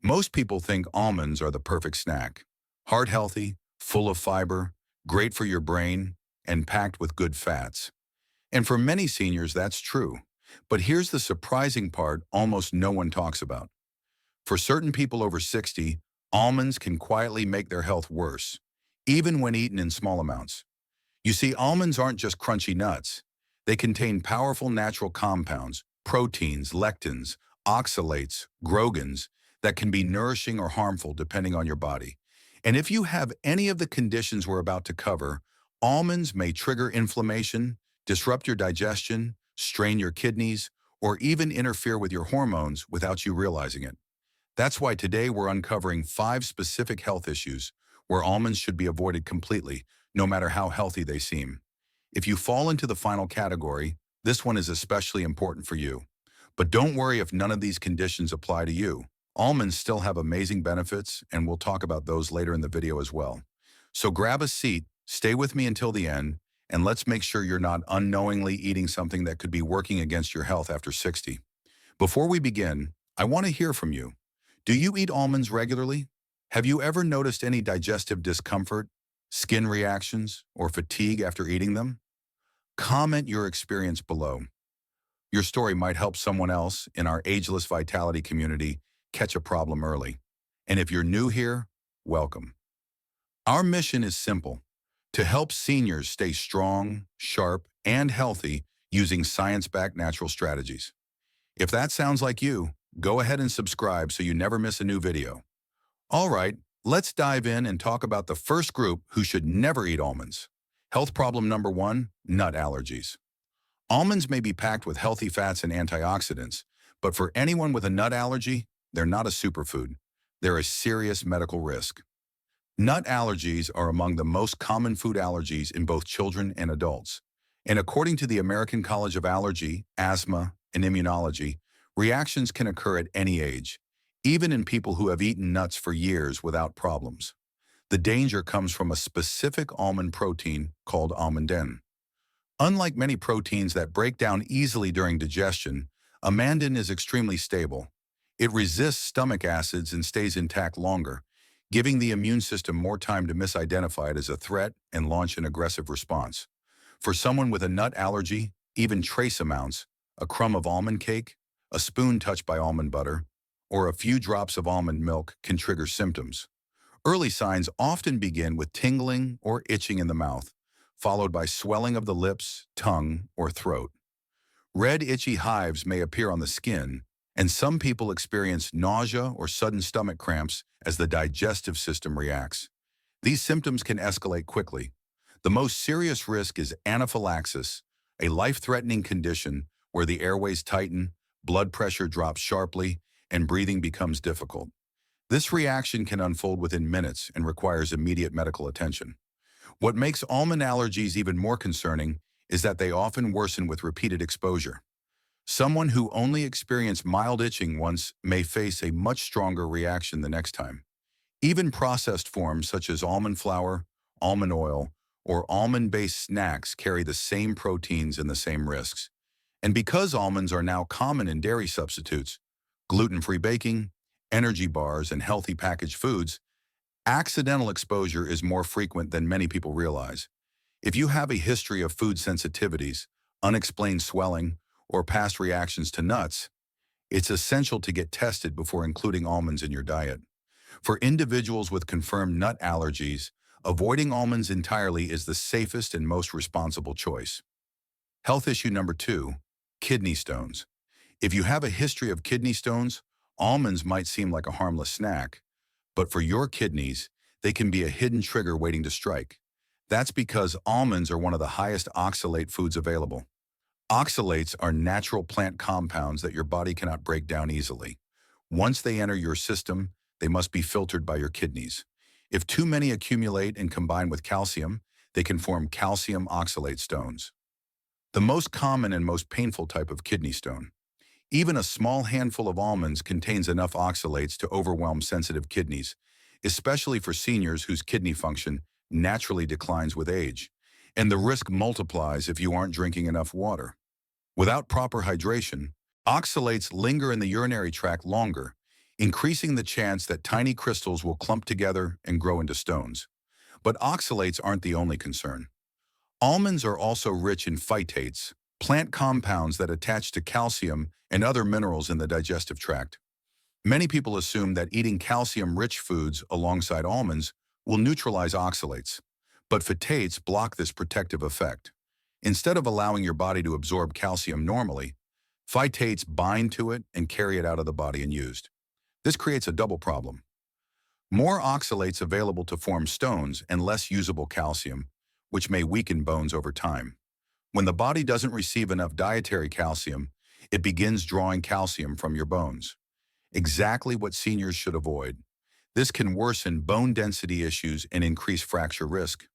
Most people think almonds are the perfect snack. Heart healthy, full of fiber, great for your brain, and packed with good fats. And for many seniors, that's true. But here's the surprising part almost no one talks about. For certain people over 60, almonds can quietly make their health worse, even when eaten in small amounts. You see, almonds aren't just crunchy nuts. They contain powerful natural compounds, proteins, lectins, oxalates, grogens, that can be nourishing or harmful depending on your body. And if you have any of the conditions we're about to cover, almonds may trigger inflammation, disrupt your digestion, strain your kidneys, or even interfere with your hormones without you realizing it. That's why today we're uncovering 5 specific health issues where almonds should be avoided completely, no matter how healthy they seem. If you fall into the final category, this one is especially important for you. But don't worry if none of these conditions apply to you. Almonds still have amazing benefits, and we'll talk about those later in the video as well. So grab a seat, stay with me until the end, and let's make sure you're not unknowingly eating something that could be working against your health after 60. Before we begin, I want to hear from you. Do you eat almonds regularly? Have you ever noticed any digestive discomfort, skin reactions, or fatigue after eating them? Comment your experience below. Your story might help someone else in our Ageless Vitality community catch a problem early. And if you're new here, welcome. Our mission is simple: to help seniors stay strong, sharp, and healthy using science-backed natural strategies. If that sounds like you, go ahead and subscribe so you never miss a new video. All right, let's dive in and talk about the first group who should never eat almonds. Health problem number 1, nut allergies. Almonds may be packed with healthy fats and antioxidants, but for anyone with a nut allergy, they're not a superfood. They're a serious medical risk. Nut allergies are among the most common food allergies in both children and adults. And according to the American College of Allergy, Asthma, and Immunology, reactions can occur at any age, even in people who have eaten nuts for years without problems. The danger comes from a specific almond protein called almondin. Unlike many proteins that break down easily during digestion, almondin is extremely stable. It resists stomach acids and stays intact longer, giving the immune system more time to misidentify it as a threat and launch an aggressive response. For someone with a nut allergy, even trace amounts, a crumb of almond cake, a spoon touched by almond butter, or a few drops of almond milk can trigger symptoms. Early signs often begin with tingling or itching in the mouth, followed by swelling of the lips, tongue, or throat. Red itchy hives may appear on the skin, and some people experience nausea or sudden stomach cramps as the digestive system reacts. These symptoms can escalate quickly. The most serious risk is anaphylaxis, a life-threatening condition where the airways tighten, blood pressure drops sharply, and breathing becomes difficult. This reaction can unfold within minutes and requires immediate medical attention. What makes almond allergies even more concerning is that they often worsen with repeated exposure. Someone who only experienced mild itching once may face a much stronger reaction the next time. Even processed forms such as almond flour, almond oil, or almond-based snacks carry the same proteins and the same risks. And because almonds are now common in dairy substitutes, gluten-free baking, energy bars, and healthy packaged foods, accidental exposure is more frequent than many people realize. If you have a history of food sensitivities, unexplained swelling, or past reactions to nuts, it's essential to get tested before including almonds in your diet. For individuals with confirmed nut allergies, avoiding almonds entirely is the safest and most responsible choice. Health issue number 2, kidney stones. If you have a history of kidney stones, almonds might seem like a harmless snack, but for your kidneys, they can be a hidden trigger waiting to strike. That's because almonds are one of the highest oxalate foods available. Oxalates are natural plant compounds that your body cannot break down easily. Once they enter your system, they must be filtered by your kidneys. If too many accumulate and combine with calcium, they can form calcium oxalate stones. The most common and most painful type of kidney stone. Even a small handful of almonds contains enough oxalates to overwhelm sensitive kidneys, especially for seniors whose kidney function naturally declines with age. And the risk multiplies if you aren't drinking enough water. Without proper hydration, oxalates linger in the urinary tract longer, increasing the chance that tiny crystals will clump together and grow into stones. But oxalates aren't the only concern. Almonds are also rich in phytates, plant compounds that attach to calcium and other minerals in the digestive tract. Many people assume that eating calcium-rich foods alongside almonds will neutralize oxalates, but phytates block this protective effect. Instead of allowing your body to absorb calcium normally, phytates bind to it and carry it out of the body unused. This creates a double problem. More oxalates available to form stones and less usable calcium, which may weaken bones over time. When the body doesn't receive enough dietary calcium, it begins drawing calcium from your bones. Exactly what seniors should avoid. This can worsen bone density issues and increase fracture risk.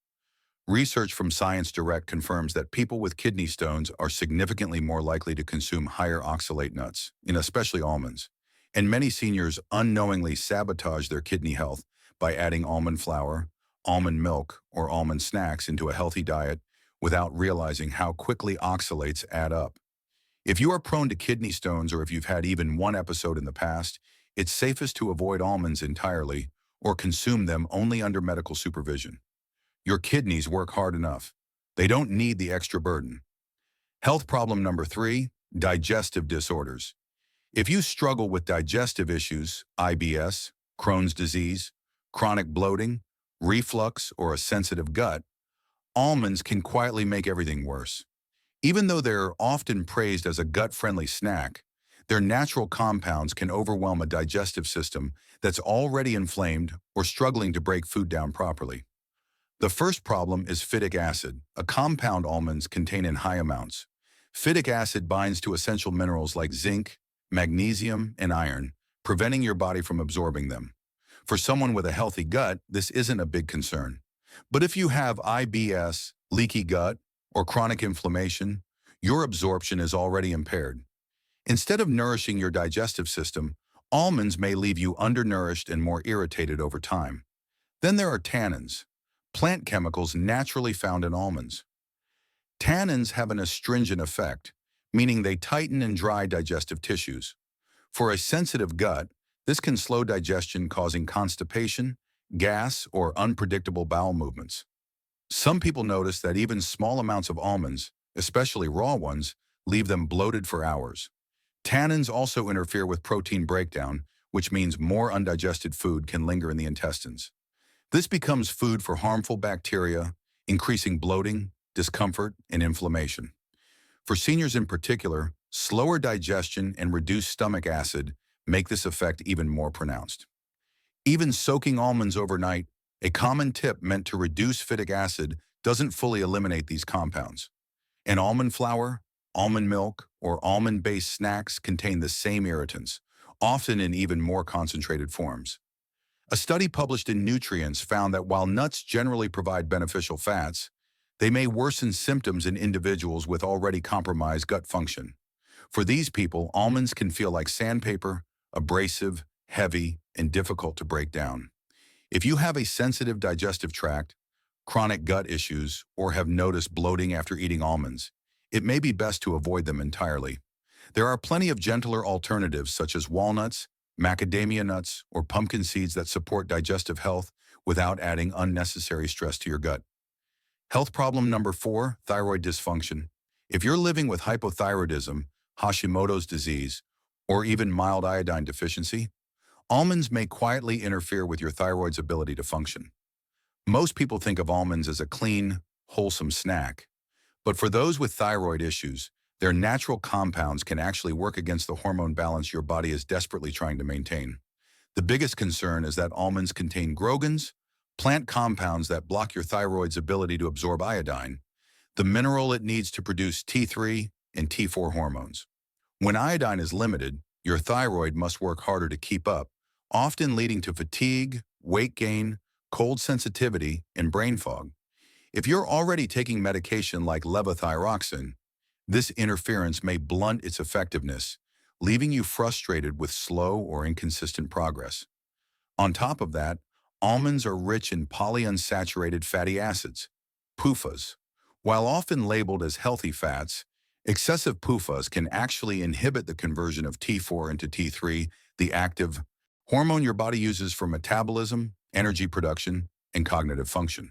Research from Science Direct confirms that people with kidney stones are significantly more likely to consume higher oxalate nuts, and especially almonds. And many seniors unknowingly sabotage their kidney health by adding almond flour, almond milk, or almond snacks into a healthy diet without realizing how quickly oxalates add up. If you are prone to kidney stones or if you've had even one episode in the past, it's safest to avoid almonds entirely or consume them only under medical supervision. Your kidneys work hard enough. They don't need the extra burden. Health problem number 3, digestive disorders. If you struggle with digestive issues, IBS, Crohn's disease, chronic bloating, reflux, or a sensitive gut, almonds can quietly make everything worse. Even though they're often praised as a gut-friendly snack, their natural compounds can overwhelm a digestive system that's already inflamed or struggling to break food down properly. The first problem is phytic acid, a compound almonds contain in high amounts. Phytic acid binds to essential minerals like zinc, magnesium, and iron, preventing your body from absorbing them. For someone with a healthy gut, this isn't a big concern. But if you have IBS, leaky gut, or chronic inflammation, your absorption is already impaired. Instead of nourishing your digestive system, almonds may leave you undernourished and more irritated over time. Then there are tannins, plant chemicals naturally found in almonds. Tannins have an astringent effect, meaning they tighten and dry digestive tissues. For a sensitive gut, this can slow digestion, causing constipation, gas, or unpredictable bowel movements. Some people notice that even small amounts of almonds, especially raw ones, leave them bloated for hours. Tannins also interfere with protein breakdown, which means more undigested food can linger in the intestines. This becomes food for harmful bacteria, increasing bloating, discomfort, and inflammation. For seniors in particular, slower digestion and reduced stomach acid make this effect even more pronounced. Even soaking almonds overnight, a common tip meant to reduce phytic acid, doesn't fully eliminate these compounds. And almond flour, almond milk, or almond-based snacks contain the same irritants, often in even more concentrated forms. A study published in Nutrients found that while nuts generally provide beneficial fats, they may worsen symptoms in individuals with already compromised gut function. For these people, almonds can feel like sandpaper, abrasive, heavy, and difficult to break down. If you have a sensitive digestive tract, chronic gut issues, or have noticed bloating after eating almonds, it may be best to avoid them entirely. There are plenty of gentler alternatives such as walnuts, macadamia nuts, or pumpkin seeds that support digestive health without adding unnecessary stress to your gut. Health problem number 4, thyroid dysfunction. If you're living with hypothyroidism, Hashimoto's disease, or even mild iodine deficiency, almonds may quietly interfere with your thyroid's ability to function. Most people think of almonds as a clean, wholesome snack. But for those with thyroid issues, their natural compounds can actually work against the hormone balance your body is desperately trying to maintain. The biggest concern is that almonds contain grogens, plant compounds that block your thyroid's ability to absorb iodine, the mineral it needs to produce T3 and T4 hormones. When iodine is limited, your thyroid must work harder to keep up, often leading to fatigue, weight gain, cold sensitivity, and brain fog. If you're already taking medication like levothyroxine, this interference may blunt its effectiveness, leaving you frustrated with slow or inconsistent progress. On top of that, almonds are rich in polyunsaturated fatty acids, PUFAs. While often labeled as healthy fats, excessive PUFAs can actually inhibit the conversion of T4 into T3, the active hormone your body uses for metabolism, energy production, and cognitive function.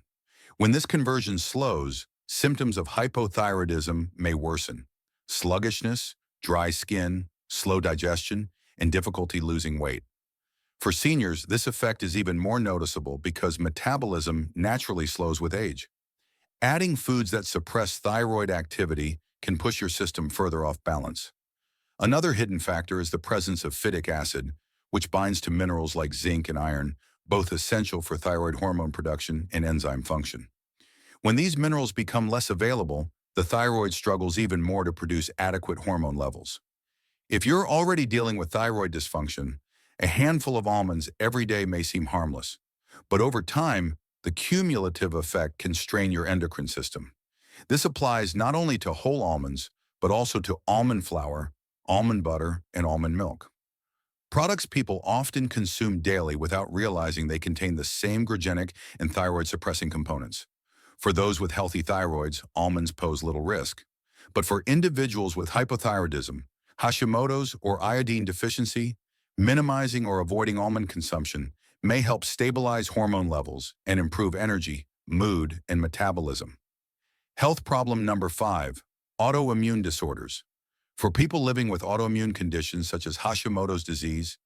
When this conversion slows, symptoms of hypothyroidism may worsen. Sluggishness, dry skin, slow digestion, and difficulty losing weight. For seniors, this effect is even more noticeable because metabolism naturally slows with age. Adding foods that suppress thyroid activity can push your system further off balance. Another hidden factor is the presence of phytic acid, which binds to minerals like zinc and iron, both essential for thyroid hormone production and enzyme function. When these minerals become less available, the thyroid struggles even more to produce adequate hormone levels. If you're already dealing with thyroid dysfunction, a handful of almonds every day may seem harmless, but over time, the cumulative effect can strain your endocrine system. This applies not only to whole almonds, but also to almond flour, almond butter, and almond milk. Products people often consume daily without realizing they contain the same glycemic and thyroid-suppressing components. For those with healthy thyroids, almonds pose little risk. But for individuals with hypothyroidism, Hashimoto's, or iodine deficiency, minimizing or avoiding almond consumption may help stabilize hormone levels and improve energy, mood, and metabolism. Health problem number 5, autoimmune disorders. For people living with autoimmune conditions such as Hashimoto's disease,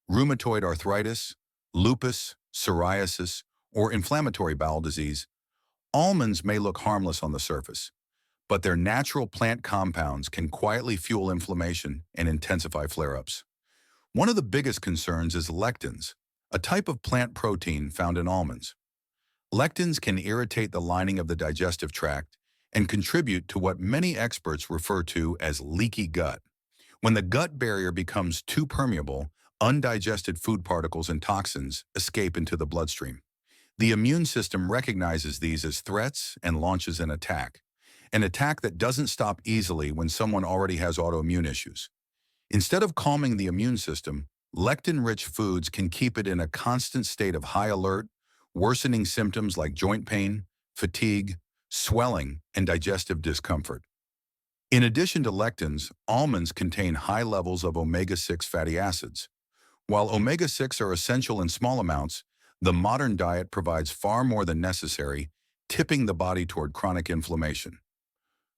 rheumatoid arthritis, lupus, psoriasis, or inflammatory bowel disease, almonds may look harmless on the surface, but their natural plant compounds can quietly fuel inflammation and intensify flare-ups. One of the biggest concerns is lectins, a type of plant protein found in almonds. Lectins can irritate the lining of the digestive tract and contribute to what many experts refer to as leaky gut. When the gut barrier becomes too permeable, undigested food particles and toxins escape into the bloodstream. The immune system recognizes these as threats and launches an attack that doesn't stop easily when someone already has autoimmune issues. Instead of calming the immune system, lectin-rich foods can keep it in a constant state of high alert, worsening symptoms like joint pain, fatigue, swelling, and digestive discomfort. In addition to lectins, almonds contain high levels of omega-6 fatty acids. While omega-6 are essential in small amounts, the modern diet provides far more than necessary, tipping the body toward chronic inflammation.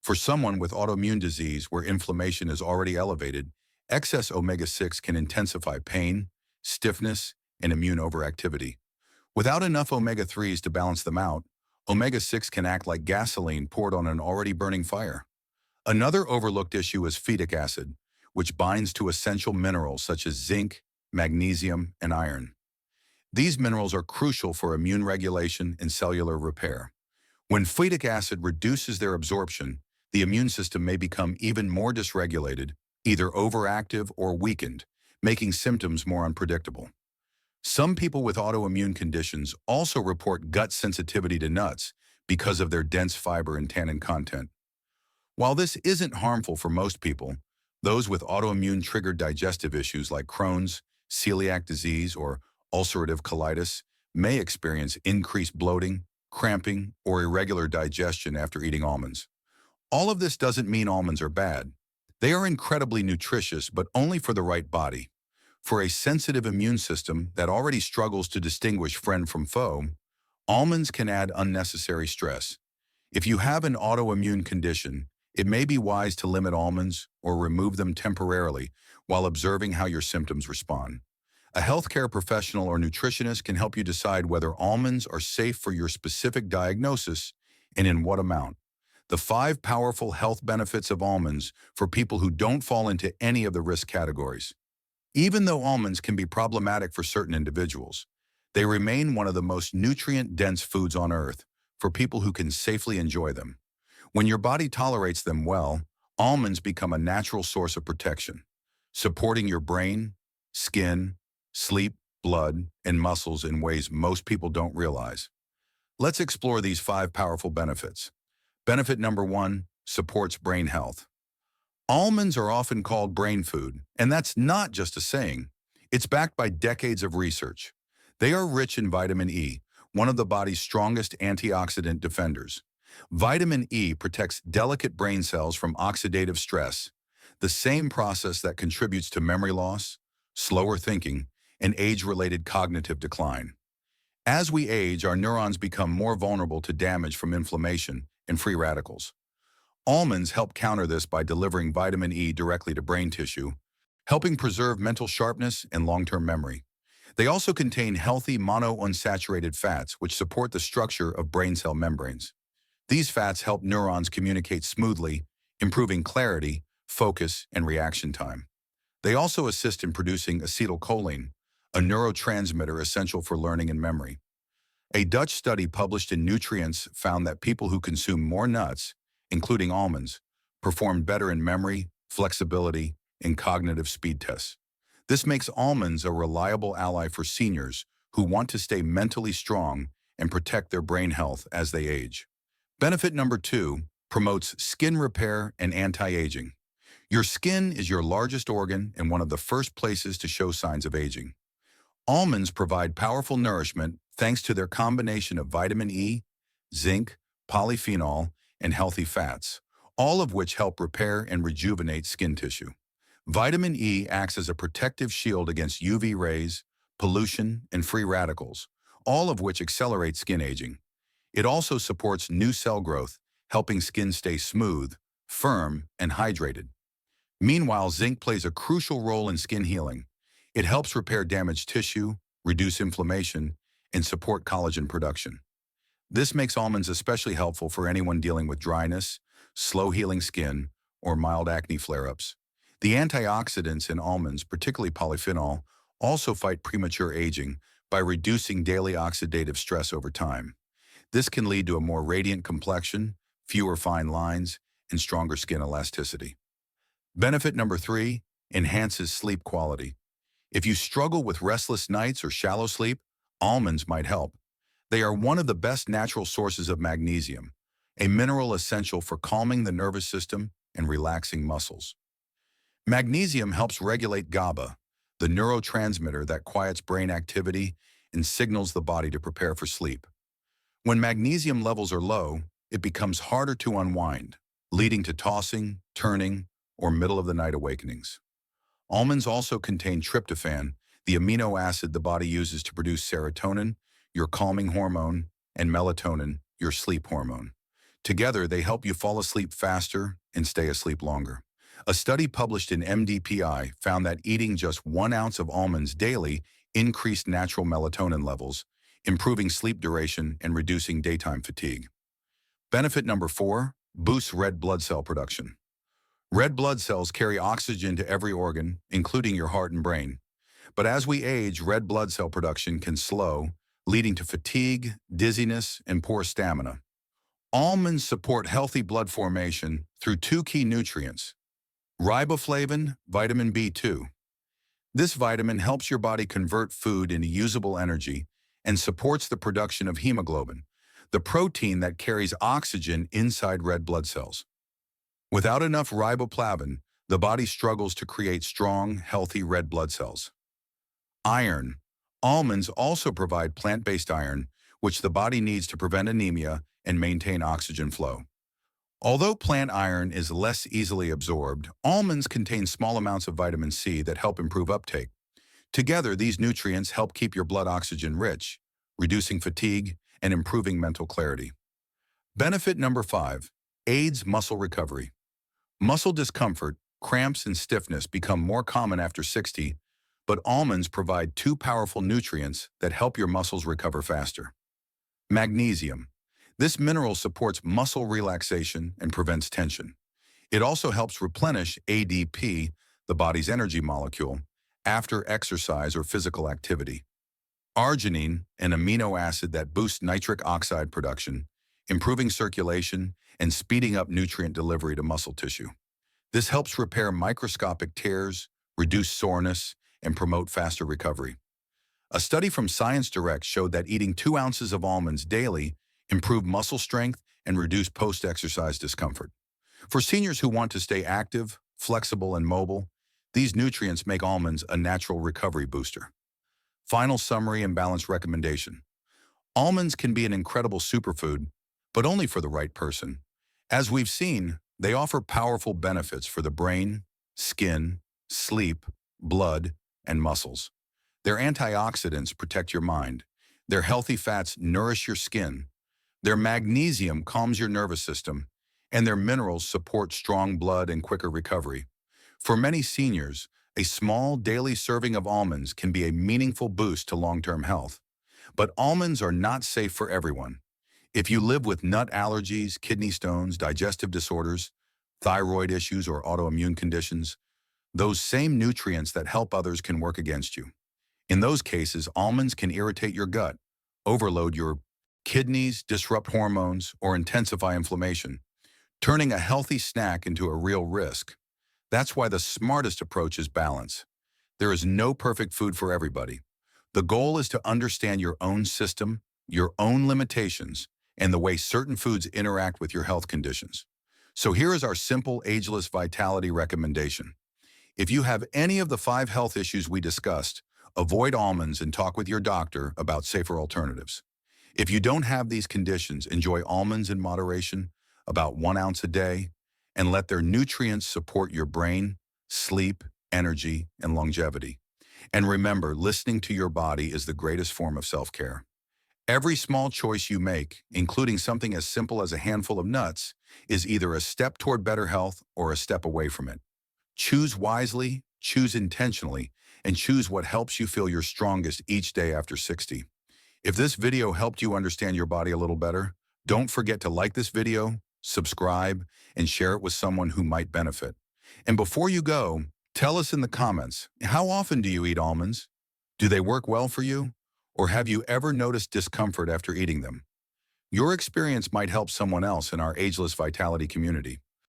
For someone with autoimmune disease where inflammation is already elevated, excess omega-6 can intensify pain, stiffness, and immune overactivity. Without enough omega-3s to balance them out, omega-6 can act like gasoline poured on an already burning fire. Another overlooked issue is phytic acid, which binds to essential minerals such as zinc, magnesium, and iron. These minerals are crucial for immune regulation and cellular repair. When phytic acid reduces their absorption, the immune system may become even more dysregulated, either overactive or weakened, making symptoms more unpredictable. Some people with autoimmune conditions also report gut sensitivity to nuts because of their dense fiber and tannin content. While this isn't harmful for most people, those with autoimmune-triggered digestive issues like Crohn's, celiac disease, or ulcerative colitis may experience increased bloating, cramping, or irregular digestion after eating almonds. All of this doesn't mean almonds are bad. They are incredibly nutritious, but only for the right body. For a sensitive immune system that already struggles to distinguish friend from foe, almonds can add unnecessary stress. If you have an autoimmune condition, it may be wise to limit almonds or remove them temporarily while observing how your symptoms respond. A healthcare professional or nutritionist can help you decide whether almonds are safe for your specific diagnosis and in what amount. The 5 powerful health benefits of almonds for people who don't fall into any of the risk categories. Even though almonds can be problematic for certain individuals, they remain one of the most nutrient-dense foods on earth for people who can safely enjoy them. When your body tolerates them well, almonds become a natural source of protection, supporting your brain, skin, sleep, blood, and muscles in ways most people don't realize. Let's explore these 5 powerful benefits. Benefit number 1, supports brain health. Almonds are often called brain food, and that's not just a saying. It's backed by decades of research. They are rich in vitamin E, one of the body's strongest antioxidant defenders. Vitamin E protects delicate brain cells from oxidative stress, the same process that contributes to memory loss, slower thinking, and age-related cognitive decline. As we age, our neurons become more vulnerable to damage from inflammation and free radicals. Almonds help counter this by delivering vitamin E directly to brain tissue, helping preserve mental sharpness and long-term memory. They also contain healthy monounsaturated fats, which support the structure of brain cell membranes. These fats help neurons communicate smoothly, improving clarity, focus, and reaction time. They also assist in producing acetylcholine, a neurotransmitter essential for learning and memory. A Dutch study published in Nutrients found that people who consume more nuts, including almonds, performed better in memory, flexibility, and cognitive speed tests. This makes almonds a reliable ally for seniors who want to stay mentally strong and protect their brain health as they age. Benefit number 2, promotes skin repair and anti-aging. Your skin is your largest organ and one of the first places to show signs of aging. Almonds provide powerful nourishment thanks to their combination of vitamin E, zinc, polyphenol, and healthy fats, all of which help repair and rejuvenate skin tissue. Vitamin E acts as a protective shield against UV rays, pollution, and free radicals, all of which accelerate skin aging. It also supports new cell growth, helping skin stay smooth, firm, and hydrated. Meanwhile, zinc plays a crucial role in skin healing. It helps repair damaged tissue, reduce inflammation, and support collagen production. This makes almonds especially helpful for anyone dealing with dryness, slow-healing skin, or mild acne flare-ups. The antioxidants in almonds, particularly polyphenol, also fight premature aging by reducing daily oxidative stress over time. This can lead to a more radiant complexion, fewer fine lines, and stronger skin elasticity. Benefit number 3, enhances sleep quality. If you struggle with restless nights or shallow sleep, almonds might help. They are one of the best natural sources of magnesium, a mineral essential for calming the nervous system and relaxing muscles. Magnesium helps regulate GABA, the neurotransmitter that quiets brain activity and signals the body to prepare for sleep. When magnesium levels are low, it becomes harder to unwind, leading to tossing, turning, or middle-of-the-night awakenings. Almonds also contain tryptophan, the amino acid the body uses to produce serotonin, your calming hormone, and melatonin, your sleep hormone. Together, they help you fall asleep faster and stay asleep longer. A study published in MDPI found that eating just 1 ounce of almonds daily increased natural melatonin levels, improving sleep duration and reducing daytime fatigue. Benefit number 4, boosts red blood cell production. Red blood cells carry oxygen to every organ, including your heart and brain. But as we age, red blood cell production can slow, leading to fatigue, dizziness, and poor stamina. Almonds support healthy blood formation through 2 key nutrients: riboflavin, vitamin B2. This vitamin helps your body convert food into usable energy and supports the production of hemoglobin, the protein that carries oxygen inside red blood cells. Without enough riboflavin, the body struggles to create strong, healthy red blood cells. Iron. Almonds also provide plant-based iron, which the body needs to prevent anemia and maintain oxygen flow. Although plant iron is less easily absorbed, almonds contain small amounts of vitamin C that help improve uptake. Together, these nutrients help keep your blood oxygen rich, reducing fatigue and improving mental clarity. Benefit number 5, aids muscle recovery. Muscle discomfort, cramps, and stiffness become more common after 60, but almonds provide 2 powerful nutrients that help your muscles recover faster. Magnesium. This mineral supports muscle relaxation and prevents tension. It also helps replenish ADP, the body's energy molecule, after exercise or physical activity. Arginine, an amino acid that boosts nitric oxide production, improving circulation and speeding up nutrient delivery to muscle tissue. This helps repair microscopic tears, reduce soreness, and promote faster recovery. A study from Science Direct showed that eating 2 ounces of almonds daily improved muscle strength and reduced post-exercise discomfort. For seniors who want to stay active, flexible, and mobile, these nutrients make almonds a natural recovery booster. Final summary and balanced recommendation. Almonds can be an incredible superfood, but only for the right person. As we've seen, they offer powerful benefits for the brain, skin, sleep, blood, and muscles. Their antioxidants protect your mind. Their healthy fats nourish your skin. Their magnesium calms your nervous system. And their minerals support strong blood and quicker recovery. For many seniors, a small daily serving of almonds can be a meaningful boost to long-term health. But almonds are not safe for everyone. If you live with nut allergies, kidney stones, digestive disorders, thyroid issues, or autoimmune conditions, those same nutrients that help others can work against you. In those cases, almonds can irritate your gut, overload your kidneys, disrupt hormones, or intensify inflammation, turning a healthy snack into a real risk. That's why the smartest approach is balance. There is no perfect food for everybody. The goal is to understand your own system, your own limitations, and the way certain foods interact with your health conditions. So here is our simple, ageless vitality recommendation. If you have any of the 5 health issues we discussed, avoid almonds and talk with your doctor about safer alternatives. If you don't have these conditions, enjoy almonds in moderation, about 1 ounce a day, and let their nutrients support your brain, sleep, energy, and longevity. And remember, listening to your body is the greatest form of self-care. Every small choice you make, including something as simple as a handful of nuts, is either a step toward better health or a step away from it. Choose wisely, choose intentionally, and choose what helps you feel your strongest each day after 60. If this video helped you understand your body a little better, don't forget to like this video, subscribe, and share it with someone who might benefit. And before you go, tell us in the comments, how often do you eat almonds? Do they work well for you? Or have you ever noticed discomfort after eating them? Your experience might help someone else in our Ageless Vitality community.